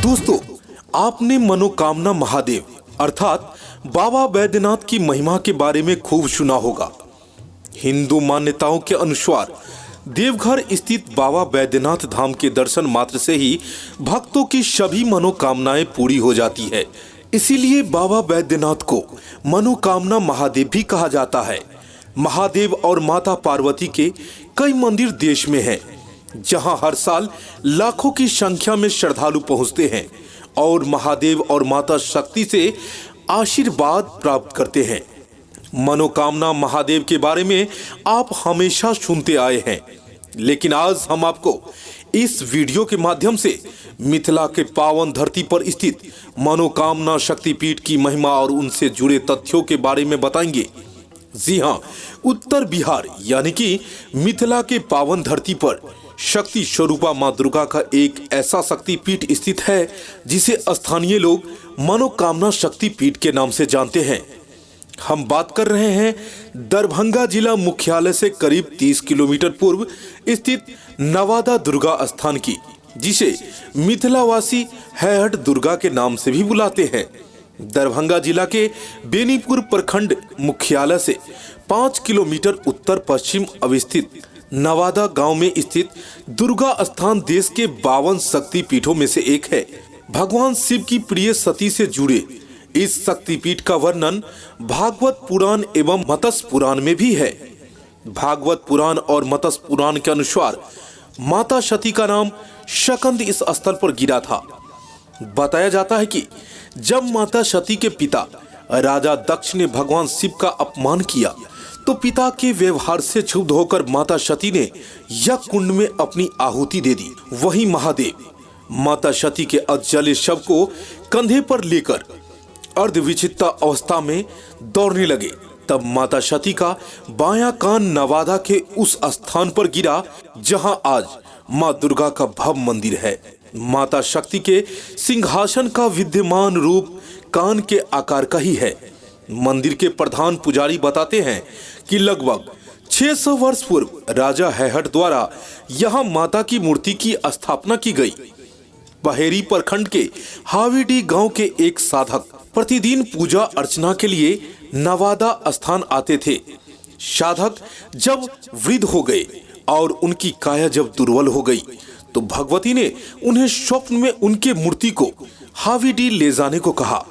दोस्तों, आपने मनोकामना महादेव अर्थात बाबा बैद्यनाथ की महिमा के बारे में खूब सुना होगा। हिंदू मान्यताओं के अनुसार देवघर स्थित बाबा बैद्यनाथ धाम के दर्शन मात्र से ही भक्तों की सभी मनोकामनाएं पूरी हो जाती है। इसीलिए बाबा बैद्यनाथ को मनोकामना महादेव भी कहा जाता है। महादेव और माता पार्वती के कई मंदिर देश में हैं, जहां हर साल लाखों की संख्या में श्रद्धालु पहुंचते हैं और महादेव और माता शक्ति से आशीर्वाद प्राप्त करते हैं। मनोकामना महादेव के बारे में आप हमेशा सुनते आए हैं, लेकिन आज हम आपको इस वीडियो के माध्यम से मिथिला के पावन धरती पर स्थित मनोकामना शक्तिपीठ की महिमा और उनसे जुड़े तथ्यों के बारे में बताएंगे। जी हाँ, उत्तर बिहार यानी कि मिथिला के पावन धरती पर शक्ति स्वरूपा मां दुर्गा का एक ऐसा शक्तिपीठ स्थित है जिसे स्थानीय लोग मनोकामना शक्तिपीठ के नाम से जानते हैं। हम बात कर रहे हैं दरभंगा जिला मुख्यालय से करीब 30 किलोमीटर पूर्व स्थित नवादा दुर्गा स्थान की, जिसे मिथिलावासी हैहट दुर्गा के नाम से भी बुलाते हैं। दरभंगा जिला के बेनीपुर प्रखंड मुख्यालय से 5 किलोमीटर उत्तर पश्चिम अवस्थित नवादा गांव में स्थित दुर्गा स्थान देश के 52 शक्तिपीठों में से एक है। भगवान शिव की प्रिय सती से जुड़े इस शक्तिपीठ का वर्णन भागवत पुराण एवं मत्स्य पुराण में भी है। भागवत पुराण और मत्स्य पुराण के अनुसार माता सती का नाम शकंद इस स्थल पर गिरा था। बताया जाता है कि जब माता सती के पिता राजा दक्ष ने भगवान शिव का अपमान किया तो पिता के व्यवहार से क्षुब्ध होकर माता सती ने यज्ञ कुंड में अपनी आहुति दे दी। वहीं महादेव माता सती के अजले शव को कंधे पर लेकर अर्धविचित्ता अवस्था में दौड़ने लगे। तब माता सती का बायां कान नवादा के उस स्थान पर गिरा जहां आज मां दुर्गा का भव्य मंदिर है। माता शक्ति के सिंहासन का विद्यमान रूप कान के आकार का ही है। मंदिर के प्रधान पुजारी बताते हैं कि लगभग 600 वर्ष पूर्व राजा हैहट द्वारा यहां माता की मूर्ति की स्थापना की गई। बहेरी प्रखंड के हावीडी गांव के एक साधक प्रतिदिन पूजा अर्चना के लिए नवादा स्थान आते थे। साधक जब वृद्ध हो गए और उनकी काया जब दुर्बल हो गई तो भगवती ने उन्हें स्वप्न में उनके मूर्ति को हावीडी ले जाने को कहा।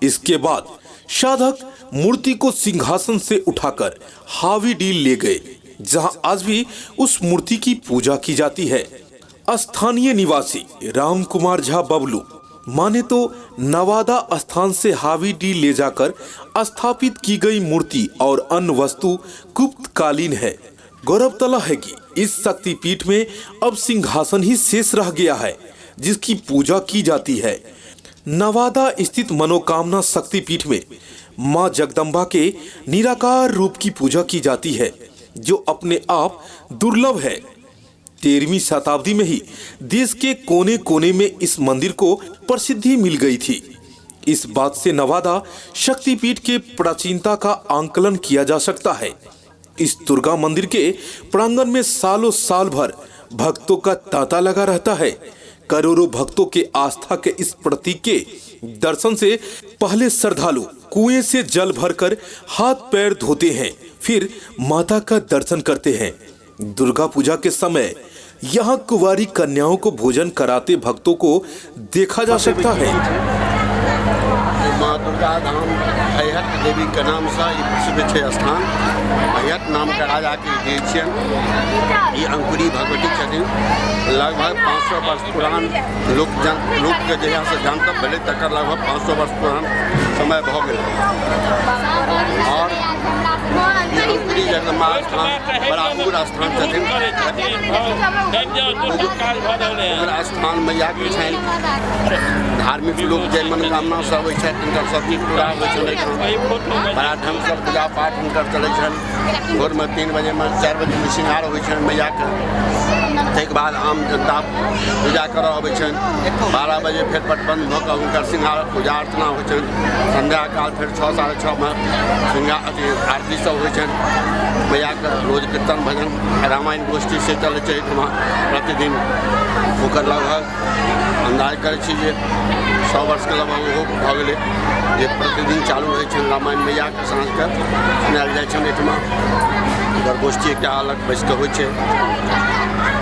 इसके बाद साधक मूर्ति को सिंहासन से उठाकर हावीडी ले गए, जहां आज भी उस मूर्ति की पूजा की जाती है। स्थानीय निवासी राम कुमार झा बबलू माने तो नवादा स्थान से हावीडी ले जाकर स्थापित की गई मूर्ति और अन्य वस्तु गुप्तकालीन है। गौरतलब है कि इस शक्तिपीठ में अब सिंहासन ही शेष रह गया है जिसकी पूजा की जाती है। नवादा स्थित मनोकामना शक्तिपीठ में मां जगदम्बा के निराकार रूप की पूजा की जाती है, जो अपने आप दुर्लभ है। 13वीं शताब्दी में ही देश के कोने कोने में इस मंदिर को प्रसिद्धि मिल गई थी। इस बात से नवादा शक्तिपीठ के प्राचीनता का आंकलन किया जा सकता है। इस दुर्गा मंदिर के प्रांगण में सालों साल भर भक्तों का तांता लगा रहता है। करोड़ों भक्तों के आस्था के इस प्रतीक के दर्शन से पहले श्रद्धालु कुएं से जल भरकर हाथ पैर धोते हैं, फिर माता का दर्शन करते हैं। दुर्गा पूजा के समय यहाँ कुंवारी कन्याओं को भोजन कराते भक्तों को देखा जा सकता है। माँ दुर्गा धाम हैहट देवी के नाम से प्रसिद्ध है स्थान। हैहट नाम का राजा के ये अंकुरी भगवती छथिन। लगभग 500 वर्ष पुरान लोक के जहिया से जानता भले तक लगभग 500 वर्ष पुरान समय भ गए। और अंकुरी जगदम्बा स्थान बरापुर स्थान छथिन। स्थान मैया के छनि। धार्मिक लोग जे मनोकामना सब होइ छथि हुनकर सबके पूरा होइ छनि। बड़ा ढंग से पूजा पाठ हुनकर चलै छनि। भोर में 3 बजे में 4 बजे में श्रृंगार होइ छनि मैया के। ताहिके बाद आम जनता पूजा करऽ अबै छनि। 12 बजे फिर पट बंद भऽ कऽ हुनकर श्रृंगार पूजा अर्चना होइ छनि। संध्या काल फिर 6 साढ़े 6 में श्रृंगार आरती सब होइ छनि। मैया के रोज कीर्तन भजन रामायण गोष्ठी से चलै छै एहिठमा प्रतिदिन। ओकर लगभग अंदाज करै छी जे 100 वर्षके लगभग ओहो भऽ गेलै जे प्रतिदिन चालू रहै छनि रामायण मैयाके साँझके सुनायल जाइ छनि एहिठमा। ओकर गोष्ठी एकटा अलग बैसिकऽ होइ छै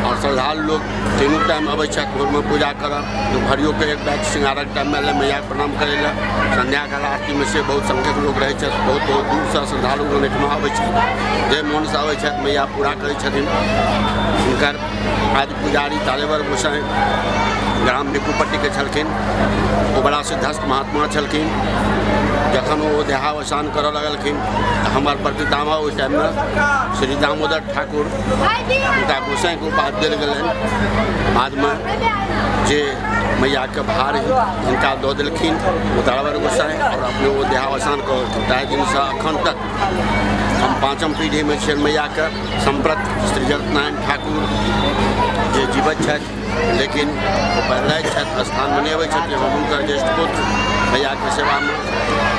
और श्रद्धालु लोग तीनों टाइम अबै छथि। भोरमे पूजा करब, दुपहरियोके एक बैच सिंगारक टाइममे एलै मैयाके प्रणाम करै लए। संध्याकाल आरतीमे से बहुत संख्यक लोग रहै छथि। बहुत बहुत दूरसँ श्रद्धालु लोग एहिठमा अबै छथि, जे मोनसँ अबै छथि मैया पूरा करै छथिन। हुनकर आदि पुजारी तालेवर गोसाई ग्राम बिकुपट्टीके छलखिन। ओ बड़ा सिद्धस्थ महात्मा छलखिन। जखन ओ देहावसान करऽ लगलखिन तऽ हमर पितामह ओहि टाइममे श्री दामोदर ठाकुर हुनका गोसाईके उपाधि देल गेलनि। बादमे जे मैया के भार हिनका दऽ देलखिन ओ तालेवर गोसाई और अपने ओ देहावसान कऽ ताहि दिनसँ एखन तक हम 5म पीढ़ीमे छियनि मैयाके। सम्प्रत श्री जगतनारायण ठाकुर जे जीवित छथि लेकिन ओ बदलाइत छथि, स्थानमे नहि अबै छथिन। हम हुनकर ज्येष्ठ पुत्र मैयाके सेवामे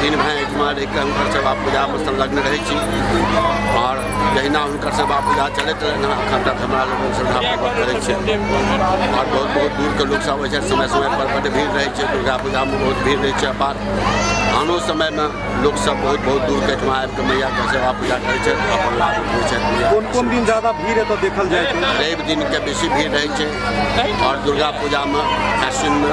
3 भाइ एहिठमा रहिकऽ हुनकर सेवा पूजामे संलग्न रहै छी और जहिना हुनकर सेवा पूजा चलैत रहनि एखन तक हमरा लोग श्रद्धापूर्वक करै छियै। और बहुत बहुत दूरके लोक सब अबै छथि। समय समयपर बड्ड भीड़ रहै छै। दुर्गा पूजामे बहुत भीड़ रहै छै अपार। आनो समयमे लोक सब बहुत बहुत दूरके एहिठमा आबि कऽ मैयाके सेवा पूजा करै छथि, अपन लाभ उठबै छथि। कोन दिन ज़्यादा भीड़ है तो देखल जाए तो रवि दिनके बेसी भीड़ रहै छै और दुर्गा पूजामे आश्विनमे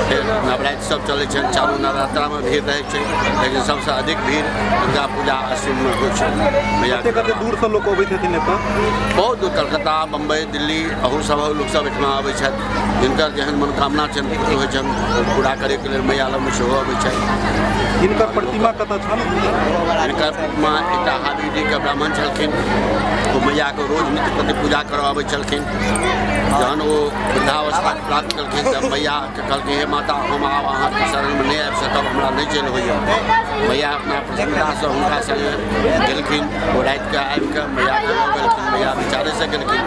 फेर नवरात्र सब चलै छै, चालू नवरात्रामे भीड़ रहै छै। लेकिन सबसँ अधिक भीड़ दुर्गा पूजा आश्विनमे होइ छै। मैया कते दूर से लोग अबै छथिन एतऽ, बहुत दूर कलकत्ता बम्बई दिल्ली अहू सब लोक सब एहिठमा अबै छथि। जिनकर जेहन मनोकामना छनि पूर्ण होइ छनि पूरा करैके लेल मैया लगमे सेहो अबै छथि। हिनकर प्रतिमा कतऽ छनि? हिनकर प्रतिमा एकटा हाबीडीके ब्राह्मण छलखिन। ओ मैयाके रोज नित्य प्रति पूजा करऽ अबै छलखिन। जहन ओ वृद्धावस्था प्राप्त केलखिन तऽ मैयाके कहलखिन हे माता हम आब अहाँके शरणमे नहि आबि सकब, हमरा नहि चलि होइए। मैया अपना प्रसन्नतासँ हुनका सङ्गे गेलखिन। ओ रातिके आबि कऽ मैयाके लऽ गेलखिन। मैया विचारेसँ गेलखिन।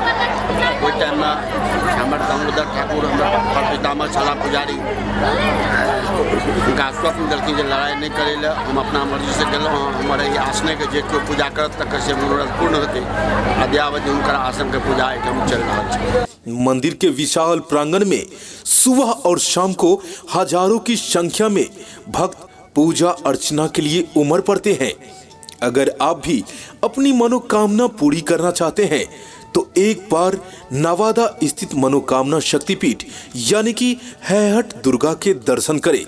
ओहि टाइममे हमर दामोदर ठाकुर हमर पितामह छलाह पुजारी, हुनका स्वप्न देलखिन जे लड़ाइ नहि करै लए। हम अपना मर्जीसँ गेलहुँ हँ। हमर एहि आसनेके जे केओ पूजा करत तकर से मनोरथ पूर्ण हेतै। अद्यावधि हुनकर आसनके पूजा एहिठाम चलि रहल छै। मंदिर के विशाल प्रांगण में सुबह और शाम को हजारों की संख्या में भक्त पूजा अर्चना के लिए उमड़ पड़ते हैं। अगर आप भी अपनी मनोकामना पूरी करना चाहते हैं तो एक बार नवादा स्थित मनोकामना शक्तिपीठ यानी कि हैहट दुर्गा के दर्शन करें।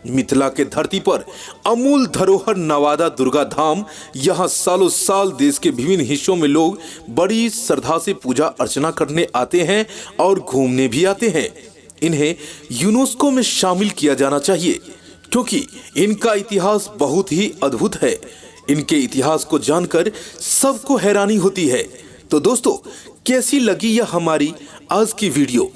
मिथिला के धरती पर अमूल धरोहर नवादा दुर्गा धाम, यहाँ सालों साल देश के विभिन्न हिस्सों में लोग बड़ी श्रद्धा से पूजा अर्चना करने आते हैं और घूमने भी आते हैं। इन्हें यूनेस्को में शामिल किया जाना चाहिए क्योंकि इनका इतिहास बहुत ही अद्भुत है। इनके इतिहास को जानकर सबको हैरानी होती है। तो दोस्तों, कैसी लगी यह हमारी आज की वीडियो?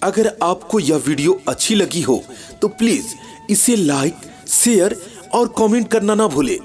अगर आपको यह वीडियो अच्छी लगी हो तो प्लीज इसे लाइक, शेयर और कमेंट करना ना भूलें।